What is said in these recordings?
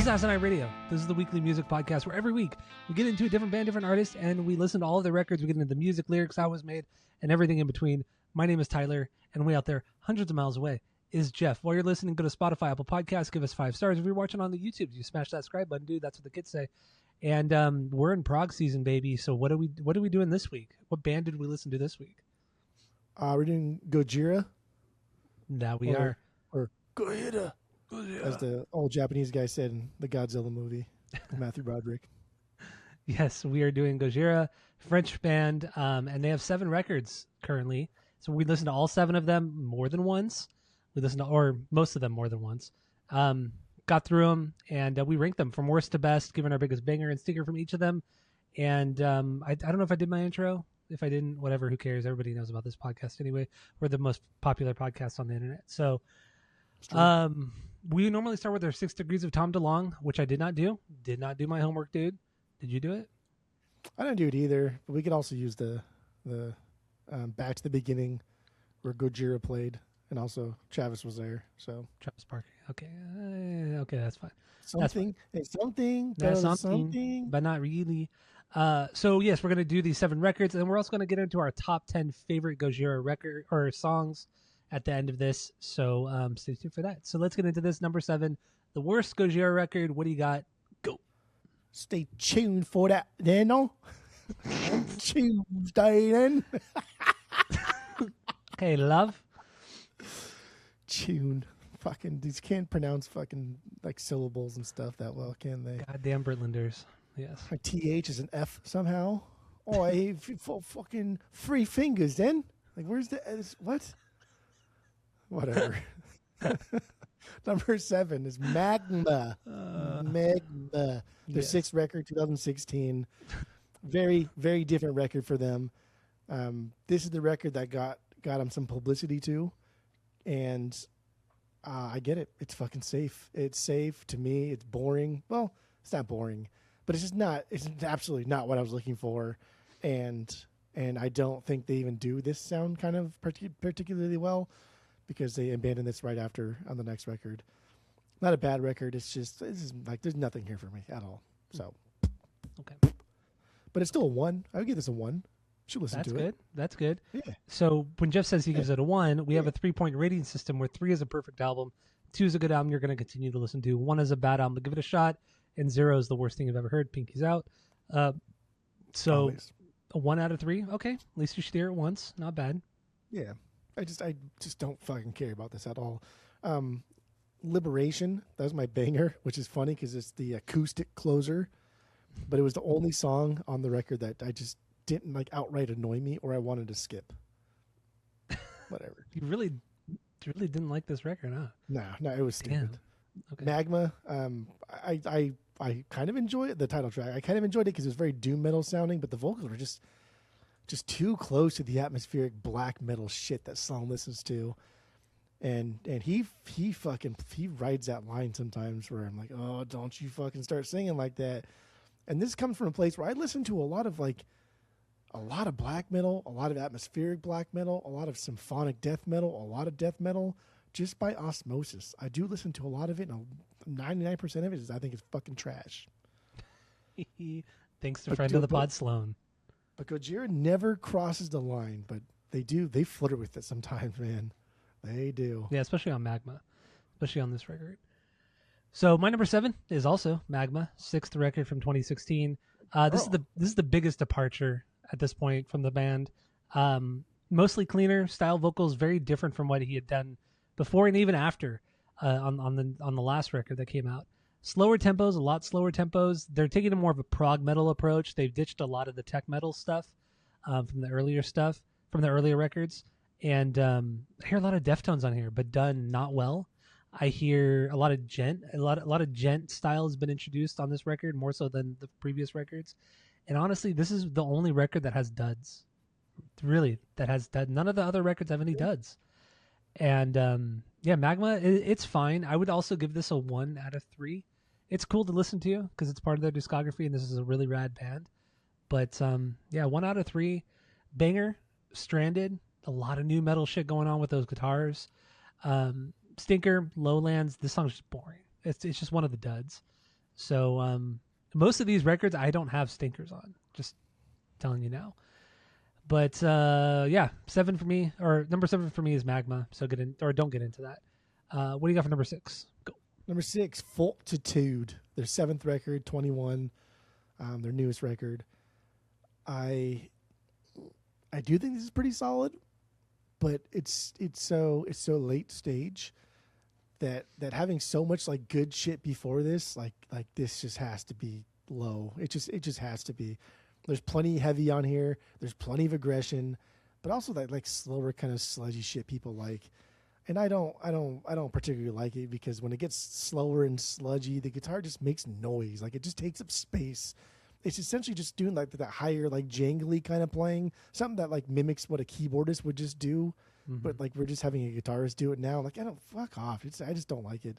is Asinine Radio. This is the weekly music podcast where every week we get into a different band, different artist, and we listen to all of their records. We get into the music, lyrics, how it was made, and everything in between. My name is Tyler, and way out there, hundreds of miles away, is Jeff. While you're listening, go to Spotify, Apple Podcasts, give us 5 stars. If you're watching on the YouTube, you smash that subscribe button, dude. That's what the kids say. And we're in prog season, baby. So what are we doing this week? What band did we listen to this week? We're doing Gojira. Now we are. Or Gojira. As the old Japanese guy said in the Godzilla movie, Matthew Broderick. Yes, we are doing Gojira, French band, and they have 7 records currently. So we listened to all 7 of them more than once. We listened to, or most of them more than once. Got through them, and we ranked them from worst to best, given our biggest banger and sticker from each of them. And I don't know if I did my intro. If I didn't, whatever, who cares? Everybody knows about this podcast anyway. We're the most popular podcast on the internet. So we normally start with our 6 degrees of Tom DeLonge, which I did not do. Did not do my homework, dude. Did you do it? I didn't do it either, but we could also use the back to the beginning where Gojira played, and also Travis was there. So Travis Barker. Okay, okay, that's fine. Something, that's something, but not really. So yes, we're gonna do these 7 records, and we're also gonna get into our top 10 favorite Gojira record or songs at the end of this. So stay tuned for that. So let's get into this. Number 7, the worst Gojira record. What do you got? Go. Stay tuned for that, then. No, Tuesday then. Hey, love. Tune. Fucking these can't pronounce fucking like syllables and stuff that well, can they? Goddamn Britlanders. Yes. My TH is an F somehow. Oh, I fucking 3 fingers then. Like, where's the what? Whatever. Number 7 is Magma. Magma. Their 6th record, 2016. Very, very different record for them. This is the record that got them some publicity too, and I get it. It's fucking safe. It's safe to me. It's boring. Well, it's not boring, but it's just not. It's absolutely not what I was looking for, and I don't think they even do this sound kind of particularly well, because they abandoned this right after on the next record. Not a bad record. It's just like there's nothing here for me at all. So, okay, but it's still a 1. I would give this a 1. Should listen to it. That's good. Yeah. So when Jeff says he gives it a 1, we have a 3-point rating system where 3 is a perfect album, 2 is a good album you're going to continue to listen to, 1 is a bad album to give it a shot, and 0 is the worst thing you've ever heard. Pinky's out. So always. A 1 out of 3. Okay, at least you should hear it once. Not bad. Yeah. I just don't fucking care about this at all. Liberation, that was my banger, which is funny because it's the acoustic closer, but it was the only song on the record that I just didn't like outright annoy me or I wanted to skip. Whatever. You really didn't like this record, huh? No, it was stupid. Okay. Magma, I kind of enjoyed the title track. I kind of enjoyed it because it was very doom metal sounding, but the vocals were just too close to the atmospheric black metal shit that song listens to. And he rides that line sometimes where I'm like, oh, don't you fucking start singing like that. And this comes from a place where I listen to a lot of black metal, a lot of atmospheric black metal, a lot of symphonic death metal, a lot of death metal, just by osmosis. I do listen to a lot of it, and 99% of it I think it's fucking trash. Thanks to friend of the pod, Sloan. But Gojira never crosses the line, but they do. They flirt with it sometimes, man. They do. Yeah, especially on Magma, especially on this record. So my number 7 is also Magma, 6th record from 2016. This is the biggest departure at this point from the band. Mostly cleaner style vocals, very different from what he had done before and even after on the last record that came out. Slower tempos, a lot slower tempos. They're taking a more of a prog metal approach. They've ditched a lot of the tech metal stuff from the earlier records. And I hear a lot of Deftones on here, but done not well. I hear a lot of gent style has been introduced on this record, more so than the previous records. And honestly, this is the only record that has duds. Really, that has duds. None of the other records have any duds. And Magma, it's fine. I would also give this a 1 out of 3. It's cool to listen to because it's part of their discography, and this is a really rad band. But 1 out of 3. Banger, Stranded. A lot of new metal shit going on with those guitars. Stinker, Lowlands. This song's just boring. It's just one of the duds. So most of these records I don't have stinkers on. Just telling you now. But yeah, 7 for me, or number 7 for me is Magma. So don't get into that. What do you got for number 6? Go. Number 6, Fortitude. Their 7th record, 21. Their newest record. I do think this is pretty solid, but it's so late stage that having so much like good shit before this, like this just has to be low. It just has to be. There's plenty heavy on here. There's plenty of aggression, but also that like slower kind of sludgy shit people like. And I don't particularly like it because when it gets slower and sludgy, the guitar just makes noise. Like it just takes up space. It's essentially just doing like that higher, like jangly kind of playing, something that like mimics what a keyboardist would just do. Mm-hmm. But like we're just having a guitarist do it now. Like I don't fuck off. I just don't like it.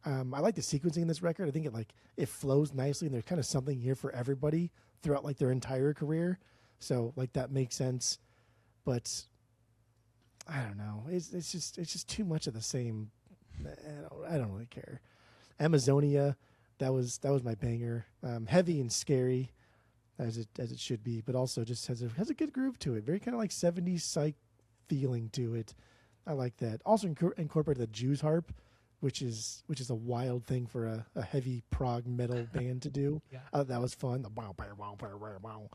I like the sequencing in this record. I think it flows nicely, and there's kind of something here for everybody throughout like their entire career. So like that makes sense. But I don't know. It's just too much of the same. I don't really care. Amazonia, that was my banger. Heavy and scary, as it should be, but also just has a good groove to it. Very kind of like 70s psych feeling to it. I like that. Also incorporated the Jews harp, which is a wild thing for a heavy prog metal band to do. Yeah. That was fun. The wow, wow, wow, wow, wow.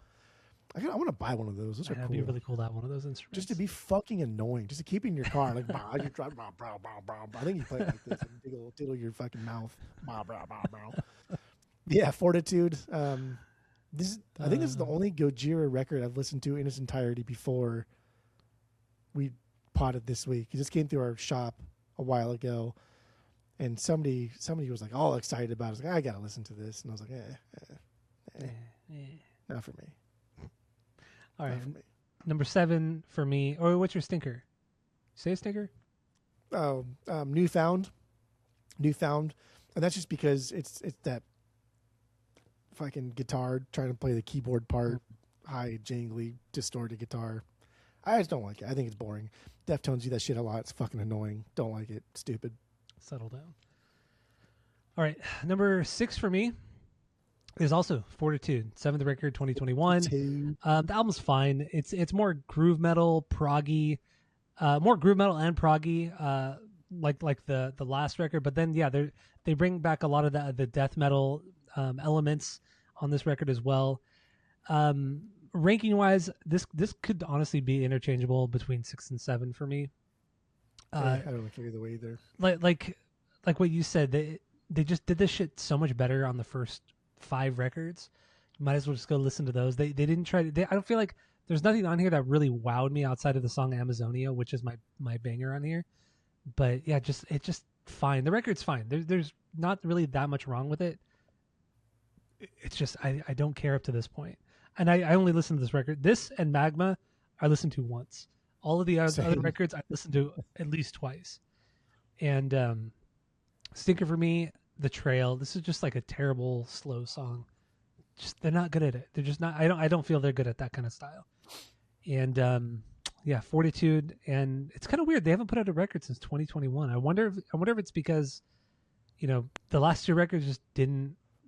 I want to buy one of those. Those are cool. It'd be really cool to have one of those instruments. Just to be fucking annoying. Just to keep in your car. Like, you drive, I think you play it like this. And diddle your fucking mouth. Yeah, Fortitude. I think this is the only Gojira record I've listened to in its entirety before we potted this week. It just came through our shop a while ago. And somebody was like all excited about it. I was like, I got to listen to this. And I was like, not for me. All right, number 7 for me. Or what's your stinker? Say a stinker. Oh, Newfound, and that's just because it's that fucking guitar trying to play the keyboard part, high, jangly, distorted guitar. I just don't like it. I think it's boring. Deftones do that shit a lot. It's fucking annoying. Don't like it. Stupid. Settle down. All right, number 6 for me is also Fortitude, 7th record, 2021. The album's fine. It's more groove metal, proggy, more groove metal and proggy, like the last record. But then they bring back a lot of the death metal elements on this record as well. Ranking wise, this could honestly be interchangeable between 6 and 7 for me. I don't like it either way either. Like what you said, they just did this shit so much better on the first 5 records. You might as well just go listen to those. They didn't try to. I don't feel like there's nothing on here that really wowed me outside of the song Amazonia, which is my banger on here. But yeah, it's just fine. The record's fine. There's not really that much wrong with it. It's just I don't care up to this point. And I only listened to this record. This and Magma I listened to once. All of the other records I listened to at least twice. And stinker for me, The Trail. This is just like a terrible slow song. Just they're not good at it. They're just not. I don't feel they're good at that kind of style. And yeah, Fortitude. And it's kind of weird. They haven't put out a record since 2021. I wonder if it's because the last 2 records just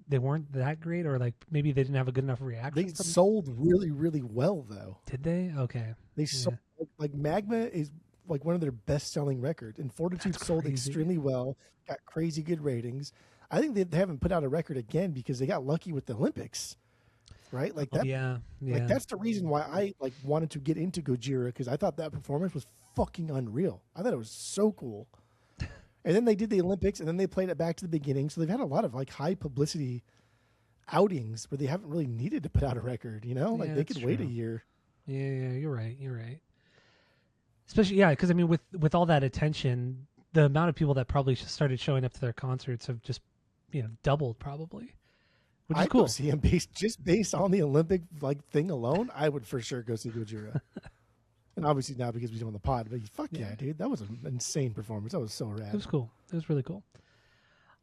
they weren't that great, or like maybe they didn't have a good enough reaction. They sold really, really well though. Did they? Okay. They sold like Magma is like one of their best-selling records, and Fortitude sold extremely well, got crazy good ratings. I think they haven't put out a record again because they got lucky with the Olympics, right? Like that. Yeah. Like that's the reason why I like wanted to get into Gojira, because I thought that performance was fucking unreal. I thought it was so cool. And then they did the Olympics, and then they played it back to the beginning. So they've had a lot of like high publicity outings where they haven't really needed to put out a record. Like they could wait a year. Yeah, you're right. Especially, because I mean, with all that attention, the amount of people that probably started showing up to their concerts have just, doubled probably. Which is cool. Go see him based on the Olympic like thing alone. I would for sure go see Gojira. And obviously not because we was on the pod, but fuck yeah, dude, that was an insane performance. That was so rad. It was cool. It was really cool.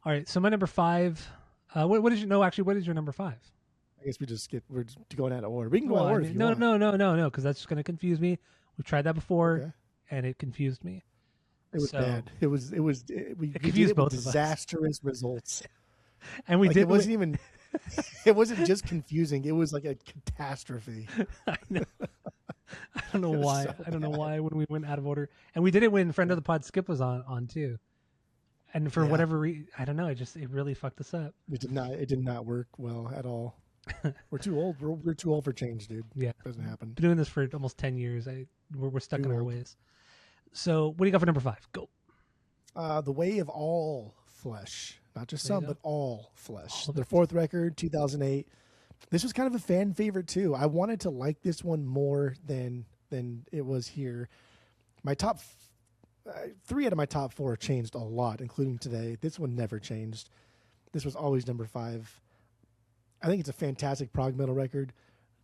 All right, so my number 5. What is your number 5? I guess we're going out of order. We can go out of order if you want. No, because that's just going to confuse me. We've tried that before, and it confused me. It was bad. We confused both disastrous results. And we Like did. it wasn't even. It wasn't just confusing. It was like a catastrophe. I know. I don't know It was why. so I don't know bad. why when we went out of order, and we did it when friend of the pod Skip was on too. And for Yeah. whatever reason, I don't know. It really fucked us up. It did not. It did not work well at all. We're too old. We're too old for change, dude. Yeah, Doesn't happen. been doing this for almost 10 years. We're stuck Too in our old. ways. So what do you got for number 5? Go. The Way of All Flesh, not just There you some, go. but all flesh. All of Their it. fourth record, 2008. This was kind of a fan favorite too. I wanted to like this one more than it was here. My top 3 out of my top 4 changed a lot, including today. This one never changed. This was always number 5. I think it's a fantastic prog metal record,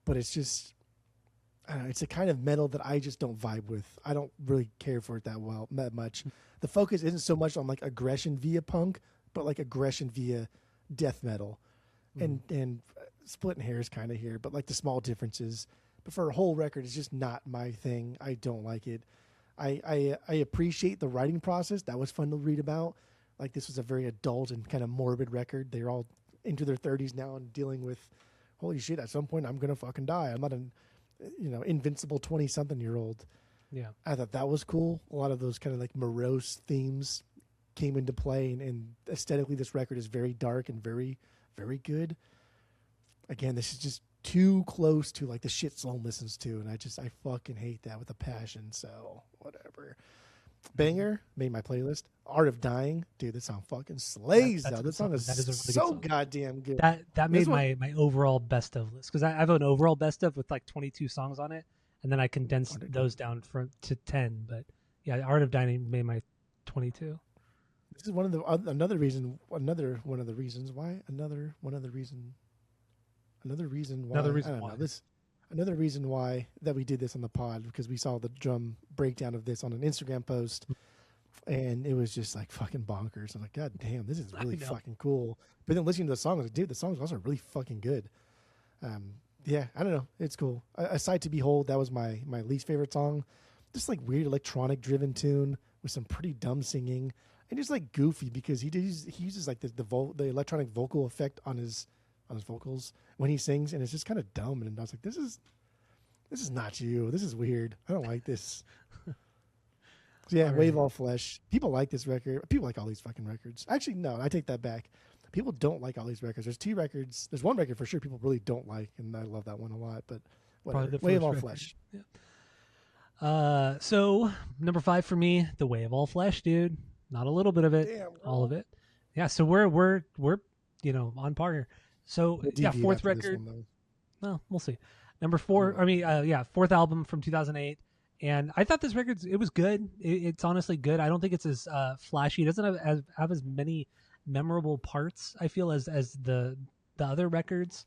but it's just, I don't know, it's a kind of metal that I just don't vibe with. I don't really care for it that much. The focus isn't so much on like aggression via punk, but like aggression via death metal, and splitting hairs kind of here, but like the small differences. But for a whole record, it's just not my thing. I don't like it. I appreciate the writing process. That was fun to read about. Like this was a very adult and kind of morbid record. They're all into their 30s now and dealing with, holy shit, at some point I'm gonna fucking die. I'm not an invincible 20-something-year-old. Yeah. I thought that was cool. A lot of those kind of like morose themes came into play, and aesthetically this record is very dark and very, very good. Again, this is just too close to like the shit Sloan listens to, and I fucking hate that with a passion. So whatever. Banger made my playlist. Art of Dying, dude, this song fucking slays. That's a Though good this song song. is That is a really good so song. goddamn good. That made This one- my overall best of list, because I have an overall best of with like 22 songs on it, and then I condensed those down to 10. But yeah, Art of Dying made my 22. This is another reason why. Another reason why. Another reason why that we did this on the pod, because we saw the drum breakdown of this on an Instagram post, and it was just like fucking bonkers. I'm like, God damn, this is really fucking cool. But then listening to the song, I was like, dude, the song's also really fucking good. Yeah, I don't know, it's cool. A Sight to Behold, that was my least favorite song. Just like weird electronic driven tune with some pretty dumb singing, and just like goofy because he uses like the electronic vocal effect on his vocals when he sings, and it's just kind of dumb. And I was like, this is not you. This is weird. I don't like this. So yeah, Wave All Flesh. People like this record. People like all these fucking records. Actually, no, I take that back. People don't like all these records. There's 2 records. There's one record for sure people really don't like, and I love that one a lot. But whatever. Wave All Flesh. Yeah. So number 5 for me, The Way of All Flesh, dude. Not a little bit of it, Damn, all of it. Yeah. So we're on par here. So yeah, fourth record. Well, we'll see. Number 4. I mean, fourth album from 2008. And I thought this record, it was good. It's honestly good. I don't think it's as flashy. It doesn't have as many memorable parts, I feel, as the other records.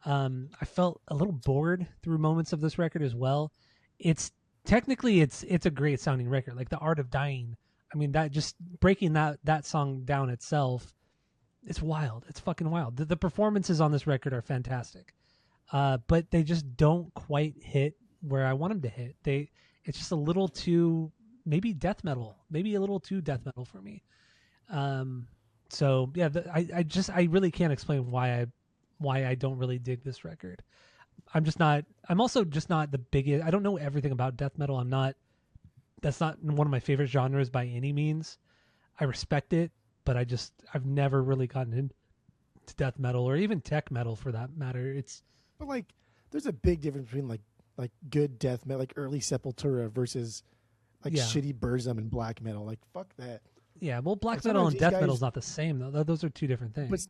I felt a little bored through moments of this record as well. It's technically it's a great sounding record. Like The Art of Dying. I mean, that just breaking that song down itself, it's wild. It's fucking wild. The performances on this record are fantastic. But they just don't quite hit where I want them to hit. It's just a little too, maybe death metal, maybe a little too death metal for me. So yeah, I really can't explain why I don't really dig this record. I'm also just not the biggest. I don't know everything about death metal. That's not one of my favorite genres by any means. I respect it, but I've never really gotten into death metal or even tech metal for that matter. But like, there's a big difference between like good death metal, like early Sepultura versus like shitty Burzum and black metal. Like, fuck that. Yeah, well, black like metal and death metal is not the same though. Those are 2 different things.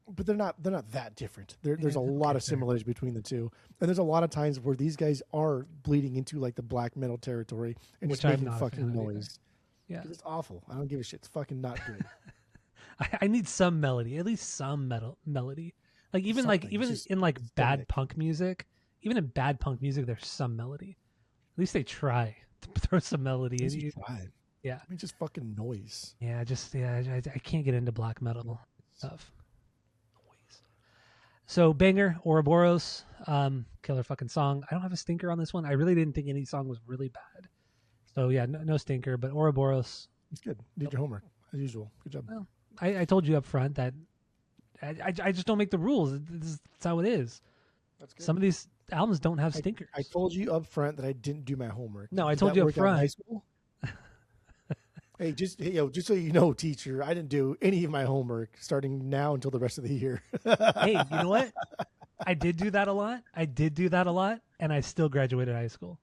But they're not that different. There's a lot of similarities between the 2, and there's a lot of times where these guys are bleeding into like the black metal territory and just making fucking noise. Yeah, it's awful. I don't give a shit. It's fucking not good. I need some melody, at least some melody. Like even in like bad punk music, even in bad punk music, there's some melody. At least they try to throw some melody in. Yeah, I mean, just fucking noise. Yeah, I can't get into black metal stuff. Noise. So banger, Ouroboros, killer fucking song. I don't have a stinker on this one. I really didn't think any song was really bad. So yeah, no stinker. But Ouroboros, it's good. Did your homework as usual. Good job. Well, I told you up front that I just don't make the rules. That's how it is. That's good. Some of these albums don't have stinkers. I told you up front that I didn't do my homework. No, I Did told that you up work out in front. high school? Just so you know, teacher, I didn't do any of my homework starting now until the rest of the year. Hey, you know what? I did do that a lot. And I still graduated high school.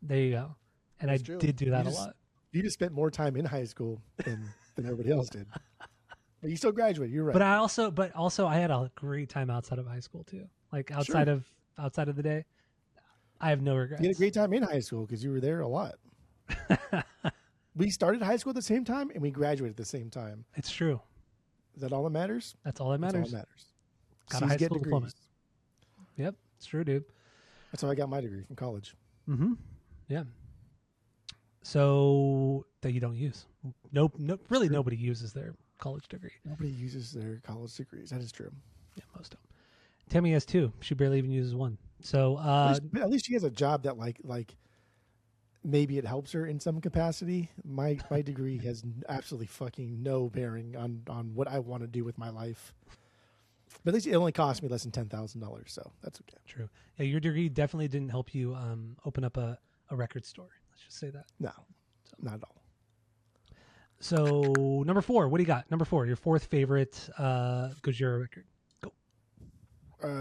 There you go. And That's I true. did do that a lot. You just spent more time in high school than everybody else did. But you still graduated. You're right. But also, I had a great time outside of high school too. Like outside of the day, I have no regrets. You had a great time in high school because you were there a lot. We started high school at the same time and we graduated at the same time. It's true. Is that all that matters? That's all that matters. That's all that matters. Got a high school diploma. Yep, it's true, dude. That's how I got my degree from college. Mm-hmm. Yeah. So that you don't use. Nope. Really, nobody uses their college degree. Nobody uses their college degrees. That is true. Yeah, most don't. Tammy has 2. She barely even uses 1. So at least she has a job that like maybe it helps her in some capacity. My degree has absolutely fucking no bearing on what I want to do with my life. But at least it only cost me less than $10,000, so that's okay. True. Yeah, your degree definitely didn't help you open up a record store. Let's just say that. No, not at all. So number 4, what do you got? Number 4, your 4th favorite Gojira record. Go.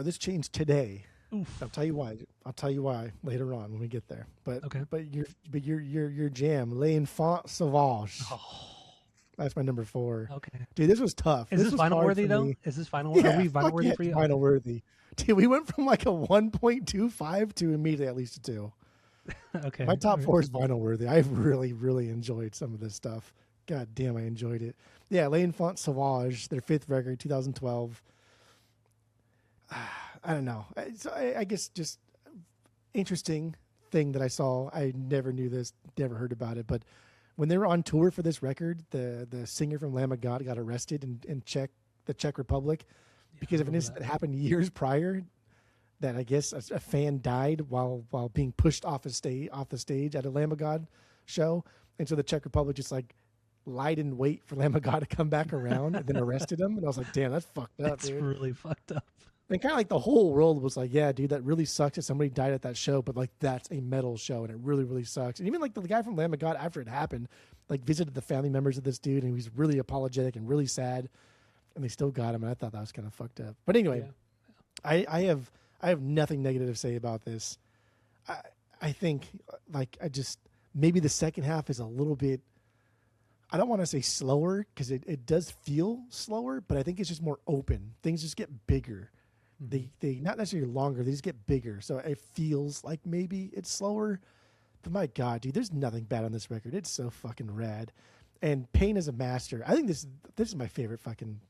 This changed today. Oof. I'll tell you why later on when we get there. But okay. But your jam, L'Enfant Sauvage. Oh. That's my number 4. Okay. Dude, this was tough. Is this vinyl worthy though? Me. Is this vinyl? Yeah, are we vinyl worthy for you? Vinyl worthy. Dude, we went from like a 1.25 to immediately at least a 2. Okay. My top 4 is vinyl worthy. I've really, really enjoyed some of this stuff. God damn, I enjoyed it. Yeah, L'Enfant Sauvage, their 5th record, 2012. I don't know. I guess just interesting thing that I saw. I never knew this, never heard about it. But when they were on tour for this record, the singer from Lamb of God got arrested in the Czech Republic because of an incident that happened years prior. That I guess a fan died while being pushed off the stage at a Lamb of God show, and so the Czech Republic just like lied in wait for Lamb of God to come back around and then arrested him. And I was like, damn, that's fucked up. That's really fucked up. And kind of like the whole world was like, yeah, dude, that really sucks that somebody died at that show, but like that's a metal show and it really, really sucks. And even like the guy from Lamb of God, after it happened, like visited the family members of this dude and he was really apologetic and really sad, and they still got him. And I thought that was kind of fucked up. But anyway, yeah. I have nothing negative to say about this. I think like maybe the second half is a little bit, I don't want to say slower because it does feel slower, but I think it's just more open. Things just get bigger. They not necessarily longer, they just get bigger. So it feels like maybe it's slower. But my God, dude, there's nothing bad on this record. It's so fucking rad. And Pain is a master. I think this is my favorite fucking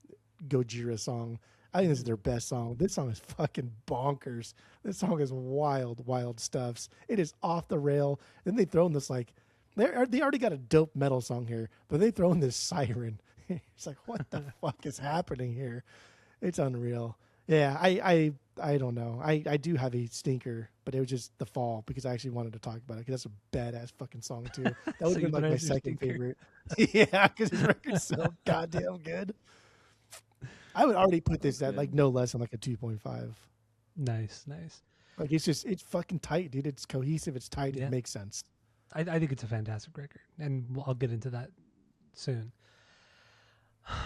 Gojira song. I think this is their best song. This song is fucking bonkers. This song is wild, wild stuffs. It is off the rail. Then they throw in this like, they already got a dope metal song here, but they throw in this siren. It's like, what the fuck is happening here? It's unreal. Yeah, I don't know. I do have a stinker, but it was just The Fall because I actually wanted to talk about it because that's a badass fucking song too. That would have been like my second favorite. Yeah, because his record's so goddamn good. I would already put this at like no less than like a 2.5. Nice. Like it's fucking tight, dude. It's cohesive. It's tight. Yeah. It makes sense. I think it's a fantastic record, and I'll get into that soon.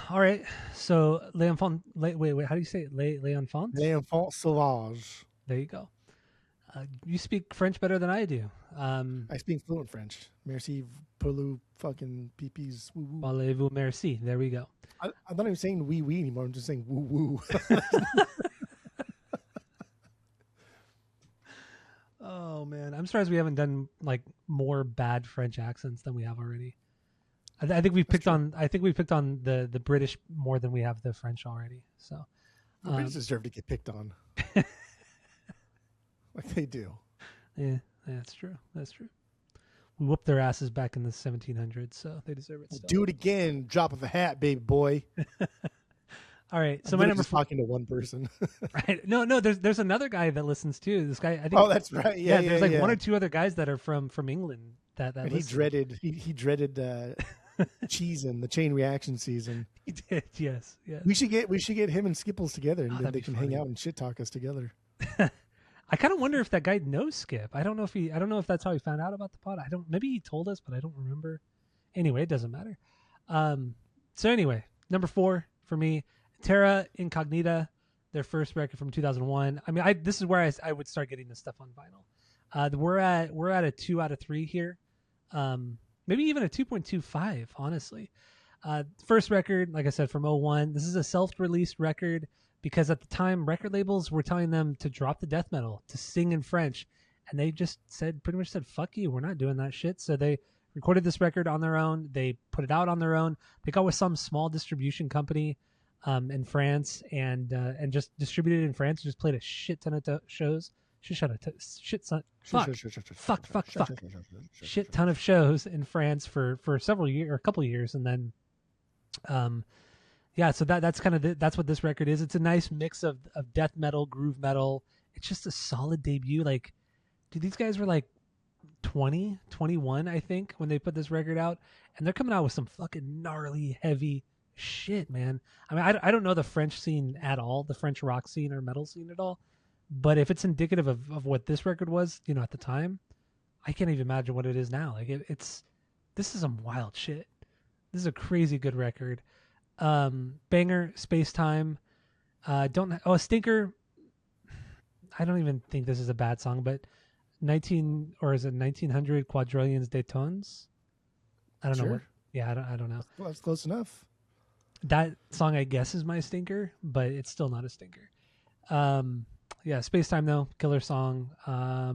All right, so L'Enfant. Wait, how do you say it? L'Enfant? L'Enfant Sauvage. There you go. You speak French better than I do. I speak fluent French. Merci pour le fucking pipis. Parlez-vous merci. There we go. I'm not even saying wee wee anymore. I'm just saying woo woo. Oh man, I'm surprised we haven't done like more bad French accents than we have already. I think we've picked on. I think we picked on the British more than we have the French already. So the British deserve to get picked on, like they do. Yeah, that's true. That's true. We whooped their asses back in the 1700s, so they deserve it. We'll do it again. Drop of a hat, baby boy. All right, so my number 4. Talking to one person. Right? No. There's another guy that listens too. This guy, I think. Oh, that's right. Yeah. There's like 1 or 2 other guys that are from England. That and he dreaded Cheesin', the Chain Reaction season. He did, yes. We should get him and Skipples together, and then that'd they be can funny. hang out and shit talk us together. I kind of wonder if that guy knows Skip. I don't know if that's how he found out about the pod. Maybe he told us, but I don't remember. Anyway, it doesn't matter. So anyway, number 4 for me, Terra Incognita, their first record from 2001. I mean, this is where I would start getting this stuff on vinyl. We're at a 2 out of 3 here. Maybe even a 2.25, honestly. First record, like I said, from 01. This is a self-released record because at the time, record labels were telling them to drop the death metal, to sing in French. And they just pretty much said, fuck you, we're not doing that shit. So they recorded this record on their own. They put it out on their own. They got with some small distribution company in France and just distributed it in France. Just played a shit ton of shows. Shit ton of shows in France for several years or a couple of years, and then so that's kind of that's what this record is. It's a nice mix of death metal, groove metal. It's just a solid debut. Like, dude, these guys were like 20, 21, I think, when they put this record out, and they're coming out with some fucking gnarly, heavy shit, man. I mean, I don't know the French scene at all, the French rock scene or metal scene at all. But if it's indicative of what this record was, at the time, I can't even imagine what it is now. Like this is some wild shit. This is a crazy good record. Banger, Space Time. A stinker. I don't even think this is a bad song, but 1900 quadrillions de tonnes. I don't know what. Yeah, I don't know. Well, that's close enough. That song, I guess, is my stinker, but it's still not a stinker. Yeah, Space Time though, killer song. I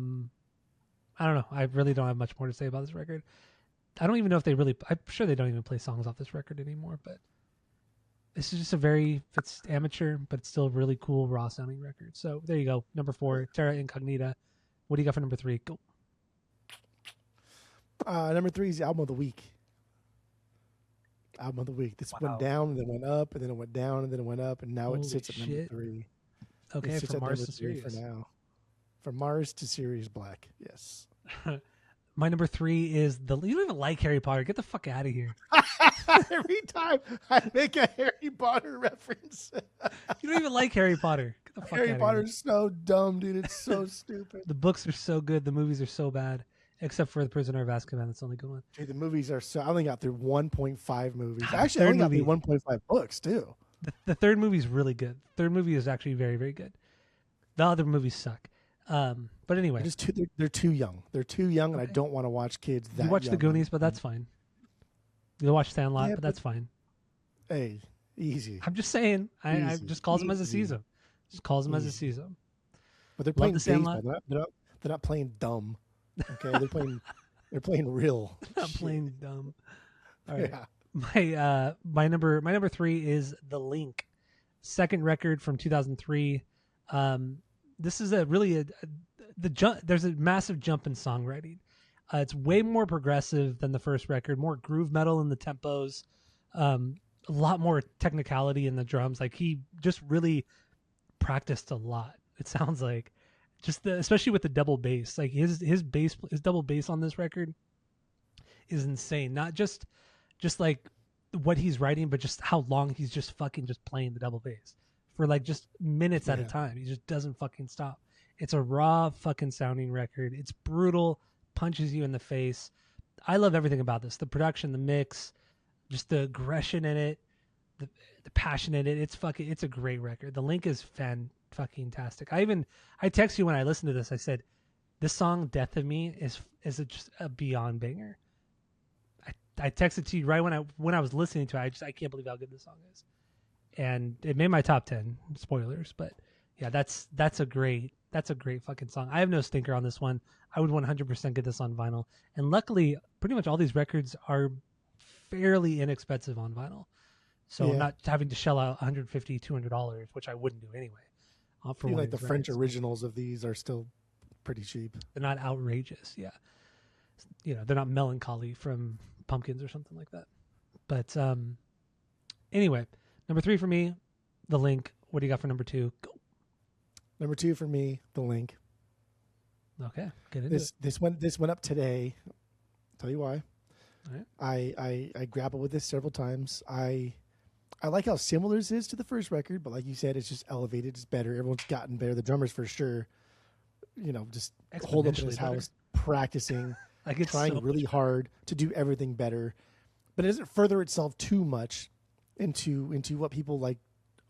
don't know. I really don't have much more to say about this record. I don't even know if I'm sure they don't even play songs off this record anymore, but this is just it's amateur, but it's still a really cool, raw sounding record. So there you go. Number 4, Terra Incognita. What do you got for number 3? Go. Number 3 is the album of the week. Album of the week. This went down, and then went up, and then it went down, and then it went up, and now it sits at number 3. Okay, from Mars to Sirius. For now. From Mars to Sirius Black, yes. My number 3 is you don't even like Harry Potter. Get the fuck out of here. Every time I make a Harry Potter reference. You don't even like Harry Potter. Get the fuck Harry out of Potter's so dumb, dude. It's so stupid. The books are so good. The movies are so bad. Except for The Prisoner of Azkaban. That's the only good one. Dude, the movies are so... I only got through 1.5 movies. Actually, I only got through 1.5 books, too. The third movie is really good. The third movie is actually very, very good. The other movies suck. But anyway. They're too young. They're too young, and I don't want to watch kids that young. You watch The Goonies, but that's fine. You watch Sandlot, but that's fine. Hey, easy. I'm just saying. I just calls them as a season. Just calls them as a season. But they're playing baseball. They're not playing dumb. Okay, they're playing real. They're not playing dumb. All right. Yeah. My number 3 is The Link, second record from 2003. This is there's a massive jump in songwriting. It's way more progressive than the first record, more groove metal in the tempos, a lot more technicality in the drums. Like, he just really practiced a lot. It sounds like, especially with the double bass. Like his double bass on this record is insane. Not just like what he's writing, but just how long he's just playing the double bass for like just minutes at a time. He just doesn't fucking stop. It's a raw fucking sounding record. It's brutal, punches you in the face. I love everything about this. The production, the mix, just the aggression in it, the passion in it. It's a great record. The Link is fucking-tastic. I text you when I listened to this. I said, this song "Death of Me" is just a beyond banger. I texted to you right when I was listening to it. I can't believe how good this song is, and it made my top 10. Spoilers, but yeah, that's a great fucking song. I have no stinker on this one. I would 100% get this on vinyl, and luckily, pretty much all these records are fairly inexpensive on vinyl, so I'm not having to shell out $150, $200, which I wouldn't do anyway. I feel like the French originals of these are still pretty cheap. They're not outrageous, yeah. They're not Melancholy from Pumpkins or something like that. But anyway, number 3 for me, The Link. What do you got for number 2? Go. Number 2 for me, The Link. Okay, get into it. This went up today. I'll tell you why. Right. I grappled with this several times. I like how similar this is to the first record, but like you said, it's just elevated. It's better. Everyone's gotten better. The drummers for sure, just hold up in his house, practicing, like trying so really hard to do everything better. But it doesn't further itself too much into what people like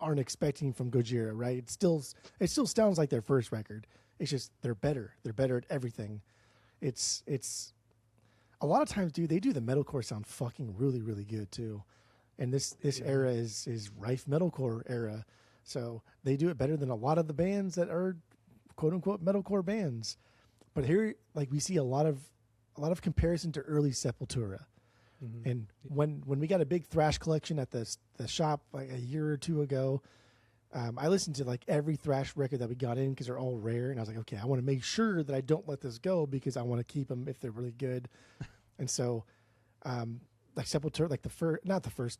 aren't expecting from Gojira, right? It still sounds like their first record. It's just they're better. They're better at everything. It's a lot of times, dude, they do the metalcore sound fucking really, really good too. And this era is rife metalcore era. So they do it better than a lot of the bands that are quote unquote metalcore bands. But here, like, we see a lot of comparison to early Sepultura. Mm-hmm. And when we got a big thrash collection at the shop like a year or two ago, I listened to like every thrash record that we got in because they're all rare. And I was like, okay, I want to make sure that I don't let this go because I want to keep them if they're really good. And so, like Sepultura, like not the first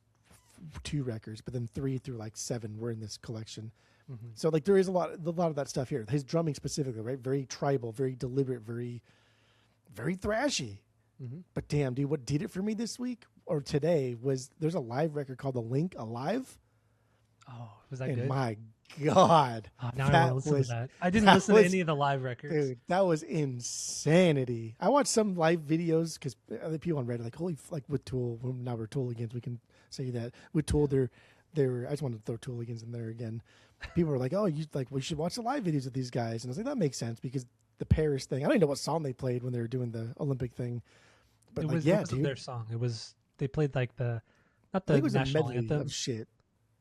2 records, but then 3 through like 7 were in this collection. Mm-hmm. So like there is a lot of that stuff here. His drumming specifically, right? Very tribal, very deliberate, very, very thrashy. Mm-hmm. But damn, dude, what did it for me this week or today was there's a live record called The Link Alive. Oh, was that good? My God. Now I want to listen to that. I didn't listen to any of the live records. Dude, that was insanity. I watched some live videos because other people on Reddit like, holy, like with Tool, now we're Tooligans, we can say that. With Tool, they're I just wanted to throw Tooligans in there again. People were like, oh, we should watch the live videos of these guys. And I was like, that makes sense because the Paris thing, I don't even know what song they played when they were doing the Olympic thing. But it wasn't their song. It was, they played like not the national anthem. Of shit.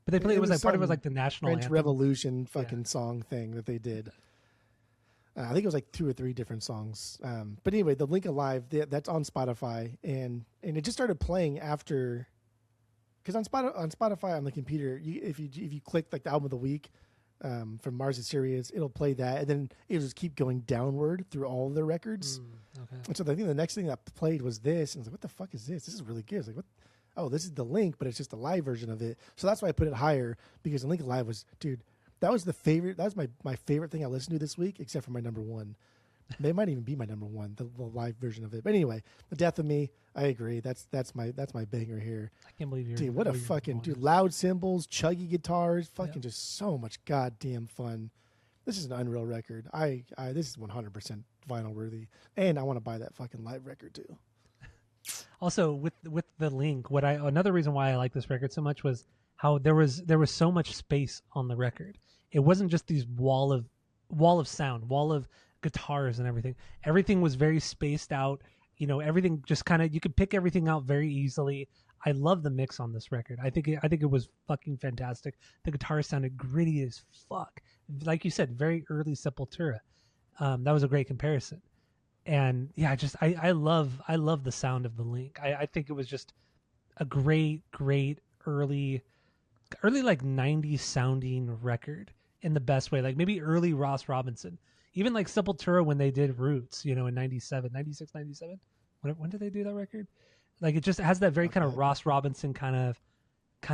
But they played, it was like part of it was like the national French anthem. Revolution fucking song thing that they did. I think it was like 2 or 3 different songs. But anyway, The Link Alive, that's on Spotify. And it just started playing after, because on Spotify on the computer, if you click like the album of the week from Mars and Sirius, it'll play that. And then it'll just keep going downward through all of their records. Okay. And so I think the next thing that played was this. And I was like, what the fuck is this? This is really good. I was like, what? Oh, this is The Link, but it's just a live version of it. So that's why I put it higher, because The Link Live was, dude, that was my favorite thing I listened to this week, except for my number 1. It might even be my number 1, the live version of it. But anyway, The Death of Me, I agree. That's my banger here. I can't believe you're, dude, what a fucking, dude, loud cymbals, chuggy guitars, fucking just so much goddamn fun. This is an unreal record. This is 100% vinyl worthy, and I want to buy that fucking live record too. Also, with The Link, another reason why I like this record so much was how there was so much space on the record. It wasn't just these wall of sound, wall of guitars and everything. Everything was very spaced out. Everything just kind of, you could pick everything out very easily. I love the mix on this record. I think it was fucking fantastic. The guitar sounded gritty as fuck. Like you said, very early Sepultura. That was a great comparison. And yeah, I love the sound of The Link. I think it was just a great early like 90s sounding record in the best way. Like maybe early Ross Robinson, even like Sepultura when they did Roots, in 96, 97. When did they do that record? Like it just has that very kind of Ross Robinson kind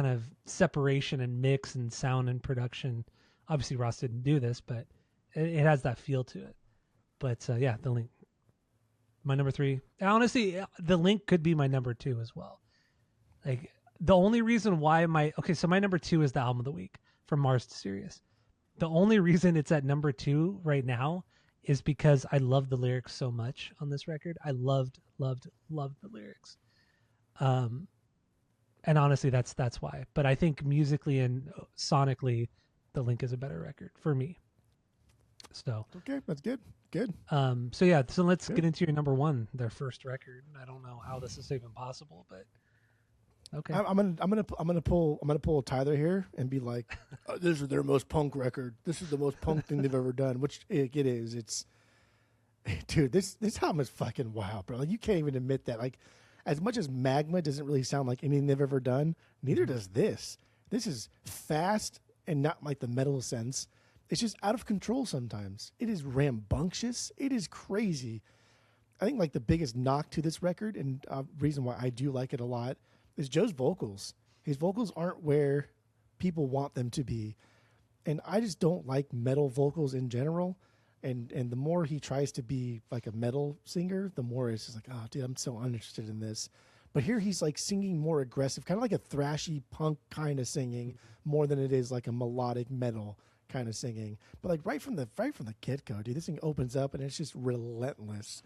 of separation and mix and sound and production. Obviously Ross didn't do this, but it has that feel to it. But yeah, The Link. My number 3. Honestly, The Link could be my number 2 as well. Like the only reason why so my number 2 is the album of the week from Mars to Sirius. The only reason it's at number 2 right now is because I love the lyrics so much on this record. I loved the lyrics. And honestly, that's why. But I think musically and sonically, The Link is a better record for me. So okay, that's good. Good. So let's get into your number 1, their first record. I don't know how this is even possible, but okay. I'm gonna pull Tyler here and be like, this is their most punk record. This is the most punk thing they've ever done, which it is. It's, dude, this album is fucking wild, bro. Like you can't even admit that. Like, as much as Magma doesn't really sound like anything they've ever done, neither does this. This is fast and not like the metal sense. It's just out of control sometimes. It is rambunctious. It is crazy. I think like the biggest knock to this record and reason why I do like it a lot is Joe's vocals. His vocals aren't where people want them to be. And I just don't like metal vocals in general. And the more he tries to be like a metal singer, the more it's just like, oh, dude, I'm so uninterested in this. But here he's like singing more aggressive, kind of like a thrashy punk kind of singing, more than it is like a melodic metal kind of singing. But like right from the get go, dude, this thing opens up and it's just relentless.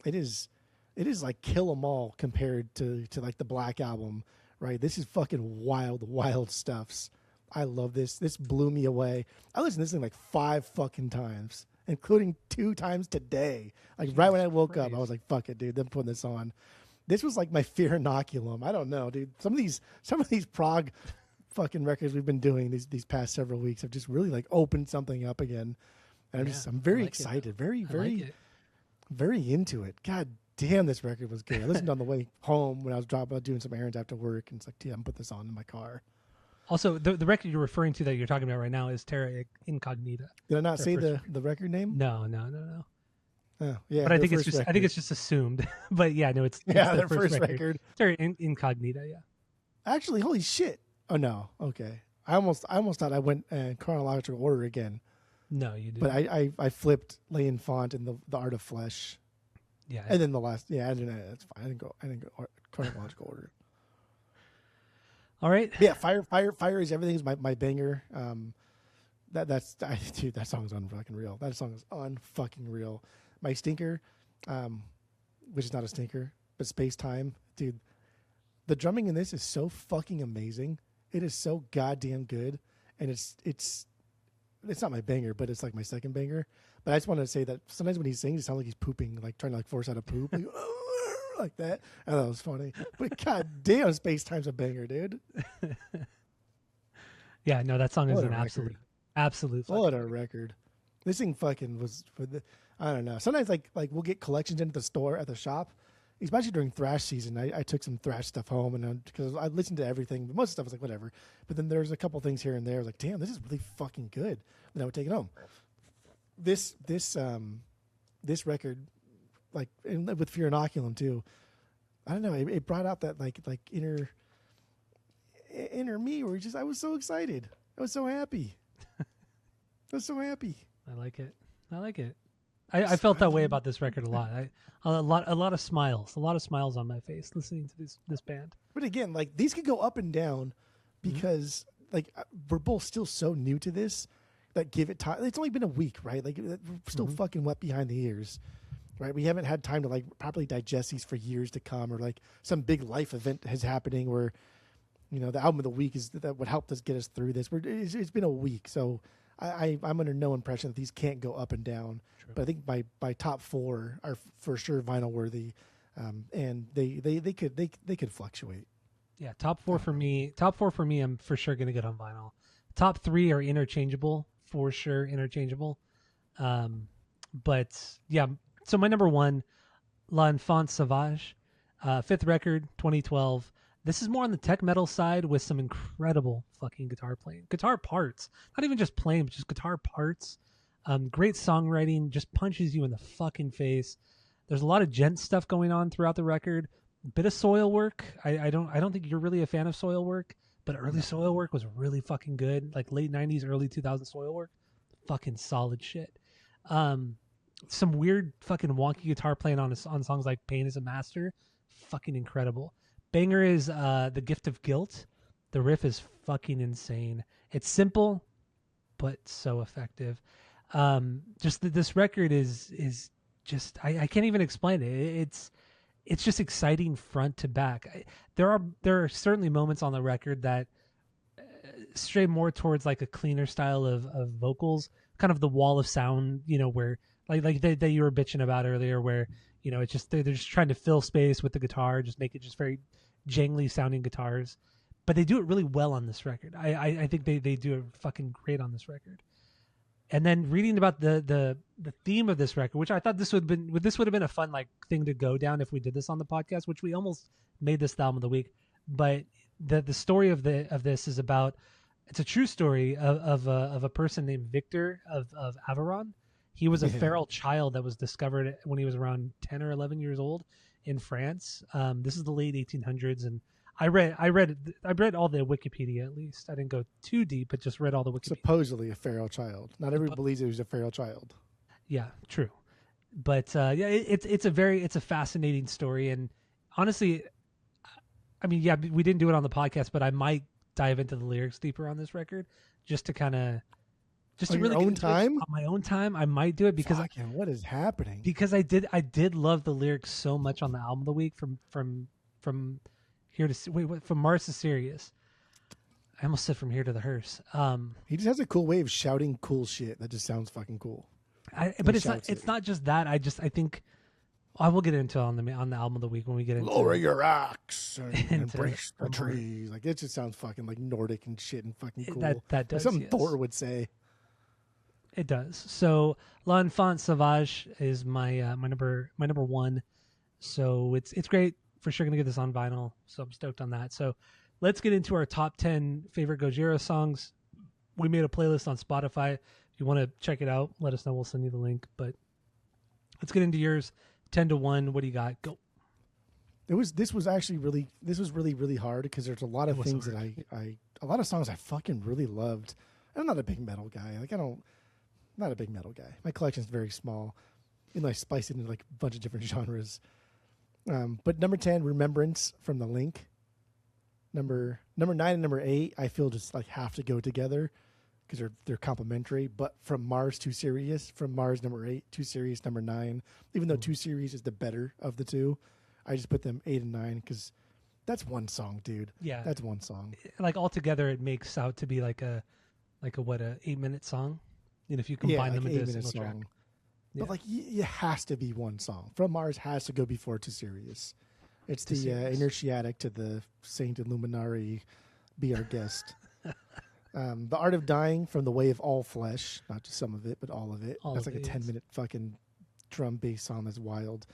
It is like Kill 'Em All compared to like the Black Album, right? This is fucking wild stuffs. I love this. This blew me away. I listened to this thing like 5 fucking times, including 2 times today. Like right when I woke up, I was like, "Fuck it, dude." Then putting this on. This was like my fear inoculum. I don't know, dude. Some of these prog fucking records we've been doing these past several weeks have just really like opened something up again. And I'm very excited, very into it. God damn, this record was good. I listened on the way home when I was doing some errands after work, and it's like, damn, I'm put this on in my car. Also, the record you're referring to that you're talking about right now is Terra Incognita. Did I not say the record name? No. Oh, yeah, but I think it's just assumed. But yeah, no, it's their first record. Terra Incognita, yeah. Actually, holy shit! Oh no, okay. I almost thought I went in chronological order again. No, you didn't. But I flipped Lay Infant and the Art of Flesh. Yeah, and then the last. Yeah, I didn't. That's fine. I didn't go chronological order. All right. Yeah, fire is everything is my banger. Dude, that song is unfucking real. That song is unfucking real. My stinker, which is not a stinker, but Space Time, dude. The drumming in this is so fucking amazing. It is so goddamn good, and it's not my banger, but it's like my second banger. But I just wanted to say that sometimes when he sings, it sounds like he's pooping, like trying to like force out a poop, like that. I thought it was funny. But god damn, Space Time's a banger, dude. Yeah, no, that song is an absolute. What a record! This thing fucking was for the. I don't know. Sometimes like we'll get collections into the store at the shop, especially during thrash season. I took some thrash stuff home, and because I listened to everything, but most of the stuff was like whatever. But then there's a couple things here and there. I was like, damn, this is really fucking good. And I would take it home. This record, like with Fear Inoculum too. I don't know. It brought out that like inner me where I was so excited. I was so happy. I like it. I felt that way about this record a lot. A lot of smiles on my face listening to this band. But again, like these could go up and down because like we're both still so new to this that give it time. It's only been a week, right? Like we're still fucking wet behind the ears, right? We haven't had time to like properly digest these for years to come, or like some big life event is happening where, you know, the album of the week is that would help us get us through this. It's been a week, so I'm under no impression that these can't go up and down. True. But I think my top 4 are for sure vinyl worthy, and they could fluctuate. Yeah, top 4 for me. Top 4 for me. I'm for sure gonna get on vinyl. Top 3 are interchangeable, for sure interchangeable. But yeah, so my number 1, L'Enfant Sauvage, 5th record, 2012. This is more on the tech metal side with some incredible fucking guitar parts. Not even just playing, but just guitar parts. Great songwriting, just punches you in the fucking face. There's a lot of gent stuff going on throughout the record. A bit of soil work. I don't think you're really a fan of soil work, but early soil work was really fucking good. Like late 90s, early 2000s soil work. Fucking solid shit. Some weird fucking wonky guitar playing on songs like Pain is a Master. Fucking incredible. Banger is The Gift of Guilt. The riff is fucking insane. It's simple, but so effective. This record is just I can't even explain it. It's just exciting front to back. There are certainly moments on the record that stray more towards like a cleaner style of vocals, kind of the wall of sound, you know, where like that you were bitching about earlier, where you know it's just they're just trying to fill space with the guitar, just make it just very jangly sounding guitars, but they do it really well on this record. I think they do it fucking great on this record. And then reading about the theme of this record, which I thought this would have been a fun like thing to go down if we did this on the podcast, which we almost made this the album of the week. But the story of this is about, it's a true story of a person named Victor of Aveyron. He was a feral child that was discovered when he was around 10 or 11 years old in France. This is the late 1800s, and I read all the Wikipedia at least. I didn't go too deep, but just read all the Wikipedia. Supposedly a feral child. Not everybody believes he was a feral child. Yeah, true. But yeah, it's a fascinating story, and honestly, I mean, yeah, we didn't do it on the podcast, but I might dive into the lyrics deeper on this record just to kind of just on to really your get own into it time. on my own time. I might do it because Fucking, what is happening? I did love the lyrics so much on the album of the week from here to wait from Mars to Sirius. I almost said from here to the hearse. He just has a cool way of shouting cool shit that just sounds fucking cool. But it's not just that. I think I will get into it on the album of the week when we get into lower your axe and into embrace the trees. Like, it just sounds fucking like Nordic and shit and fucking cool. That does, like something yes. Thor would say. It does. So L'Enfant Sauvage is my number one. So it's great. For sure gonna get this on vinyl. So I'm stoked on that. So let's get into our top 10 favorite Gojira songs. We made a playlist on Spotify. If you want to check it out, let us know. We'll send you the link. But let's get into yours. 10 to 1. What do you got? Go. This was really hard because there's a lot of things that a lot of songs I fucking really loved. I'm not a big metal guy. Like, I'm not a big metal guy. My collection's very small. You know, I spice it into like a bunch of different genres. But number 10, Remembrance from The Link. Number 9 and number 8, I feel just like have to go together because they're complementary. But From Mars to Sirius, From Mars number 8 to Sirius number 9. Even though 2 Sirius is the better of the two, I just put them 8 and 9 because that's one song, dude. Yeah, that's one song. Like altogether, it makes out to be like a 8-minute song. And if you combine them into a single track. Yeah. But like, it has to be one song. From Mars has to go before To Sirius. It's the Inertiatic to the Saint Illuminari, Be Our Guest. The Art of Dying from The Way of All Flesh. Not just some of it, but all of it. That's like a 10-minute fucking drum bass song that's wild.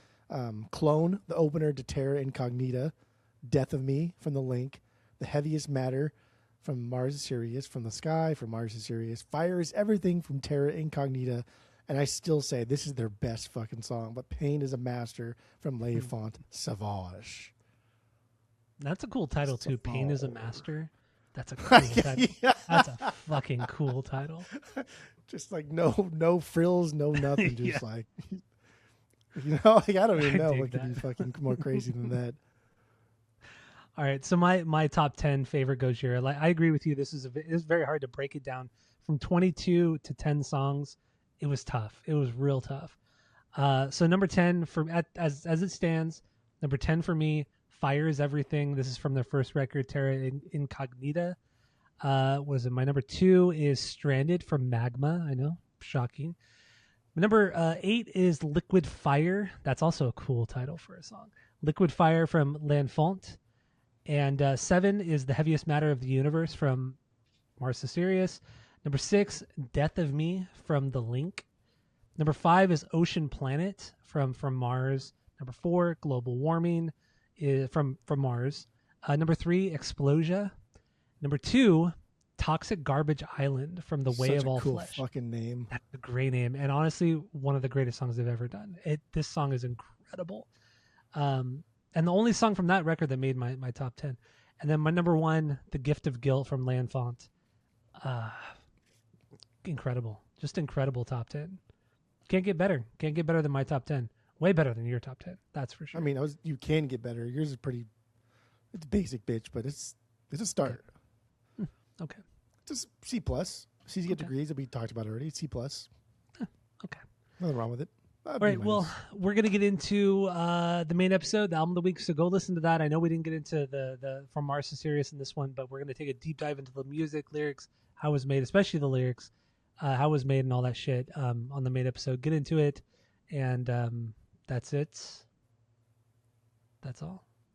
Clone, the opener to Terra Incognita. Death of Me from The Link. The Heaviest Matter from Mars to Sirius. From the Sky from Mars to Sirius. Fire is Everything from Terra Incognita. And I still say this is their best fucking song. But Pain is a Master from L'Enfant Sauvage. That's a cool title too. Pain is a Master. That's a cool title. Yeah. That's a fucking cool title. Just like no frills, no nothing. Just like, you know, like, I don't even know what could be fucking more crazy than that. All right, so my top 10 favorite Gojira. Like, I agree with you. It's very hard to break it down from 22 to 10 songs. It was tough. It was real tough. So number 10 as it stands, number 10 for me, Fire is Everything. This is from their first record, Terra Incognita. Was it? My number 2 is Stranded from Magma. I know, shocking. Number 8 is Liquid Fire. That's also a cool title for a song. Liquid Fire from L'Enfant. And 7 is The Heaviest Matter of the Universe from Mars to Sirius. Number 6, Death of Me from The Link. Number 5 is Ocean Planet from Mars. Number 4, Global Warming is from Mars. Number 3, Explosia. Number 2, Toxic Garbage Island from The Way of All Flesh. Such a cool fucking name. That's a great name. And honestly, one of the greatest songs they've ever done. This song is incredible. And the only song from that record that made my top 10. And then my number 1, The Gift of Guilt from L'Enfant. Incredible. Just incredible top 10. Can't get better. Can't get better than my top 10. Way better than your top 10. That's for sure. I mean, you can get better. Yours is it's basic, bitch, but it's a start. Okay. It's a C+. C's get degrees that we talked about already. C+. Okay. Nothing wrong with it. All right, well, we're going to get into the main episode, the album of the week, so go listen to that. I know we didn't get into the From Mars to Sirius in this one, but we're going to take a deep dive into the music, lyrics, how it was made, especially the lyrics, how it was made and all that shit on the main episode. Get into it, and that's it. That's all.